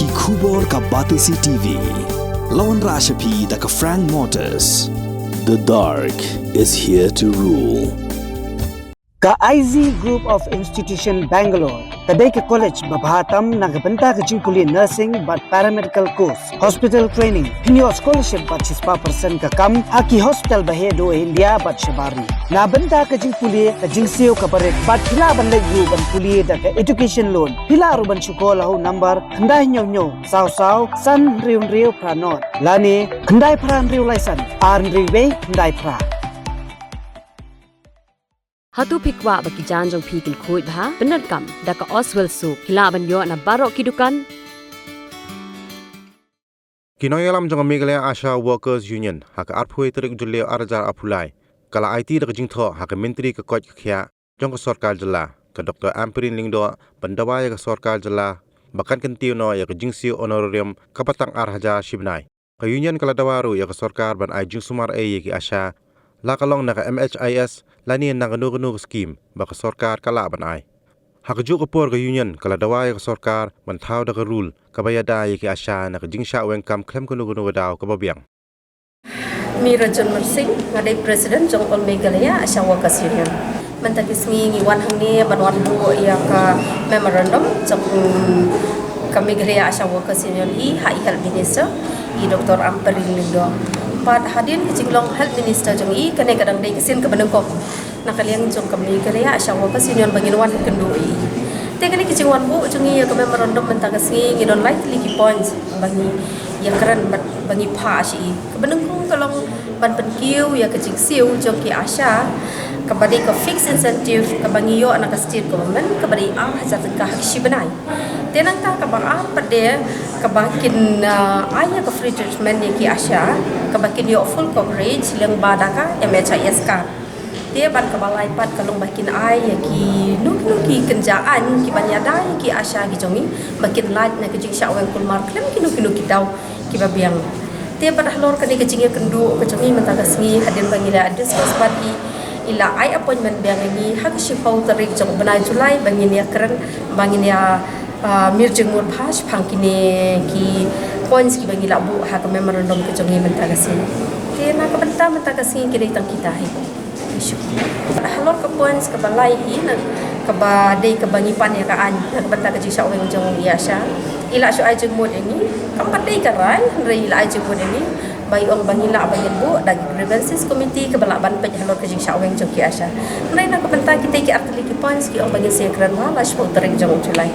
Ki Khubor ka Batisi TV. Lawan Rashapi da ka Frank Motors. The dark is here to rule. Ka IZ Group of Institution Bangalore, kadai ke college babhatam nagabanta ke jingkuli nursing but paramedical course, hospital training, pinyo scholarship but 6% ka kam, haki hospital bahedo India but shabari. Nabanta ke jingkuli ke jingsio ka baret but pila ban legu ban kuli da ke education loan, pila ru ban syukola ho number, kandai nyo saw san riu pranot, lani kandai pran riu laisan, arn riwe kandai pra. Hatu pikwa bagi janjong pikil kuit bha benar kam daka Oswell Soup hila banyo na barok kidukan Kinoyalam jong Meghalaya Asha Workers Union haka arphui terik julle arjar apulai kala IT dak jingtho haka menteri ka koj khya jong ka sarkar jilla ka Dr. Amperin Lingdo bandawaya ka sarkar jilla bakan kentiu no ya ka jingsi honorarium kapatang arhaja shibnai ka union kala dawaru ya ka sarkar ban ai jingsumar ai ki Asha lakalong naka MHIS lani naka nugu scheme baka sarkar kala ban ai hakju ko por ga union kala dawai ka sarkar man thau da ka rule ka bayada yeki Asha naka jingsha wen kam klem ko nugu daw ka babiang Mi Rajan Mersing ngadai president jong All Meghalaya Asha Workers Union mentakis ngi wan hangni ban wan bu ya ka memorandum jong ka Meghalaya Asha Workers Union hai health minister Dr. Amperin Lingdo Pat hadin ke jinglong health minister jong kane kadang dei kesin ke benengkok nakaliang jong kami Meghalaya Asha Workers Union bangin wan kendui te kane ke jingwan bu jong ke memorandum mentagasngi ngidon likely key points bangi ya keren bangi pha si ke benengkong kalong ban penkiu ya ke jingsiu jong ki Asha kabadi ke fixed incentive ke bangi yo anak state government kabadi hajar ka si benai tenang ta ka ba pade kabakin ayah ke free treatment ni ki Asha kabakin yo full coverage yang badaka MHIS ka dia ban kabalai pat kalong bakin ayah ki nuki kenjaan ki banyada ki Asha ki jongi bakin light na kejing syawang kulmar klem ki nuki daw ki babiang dia pada halor kani kejing kendu kejongi mentagasngi hadin bangila discuss pati ila ai appointment biang ni hak shipau tarik jong banai Julai bangin ya keren bangin ya mirjengmur phas phangkine ki points ki bangi labu ha ka memorandum ke jongi mentagasi te na ka benta mentagasi ki dei tang kita hi halor ka points ka balai hi na ka ba dei ka bangi pan ya ka an ka benta ka jisa wen jong Asha ila syu ai jengmur ini ka padai ka rai rei ila ai jengmur ini bai ong bangi la bangi bu da grievances committee ka balak ban pe halor ka jisa wen jong ki Asha nai na ka benta kita ki artili ki points ki ong bangi sekran wala syu tarik jong Julai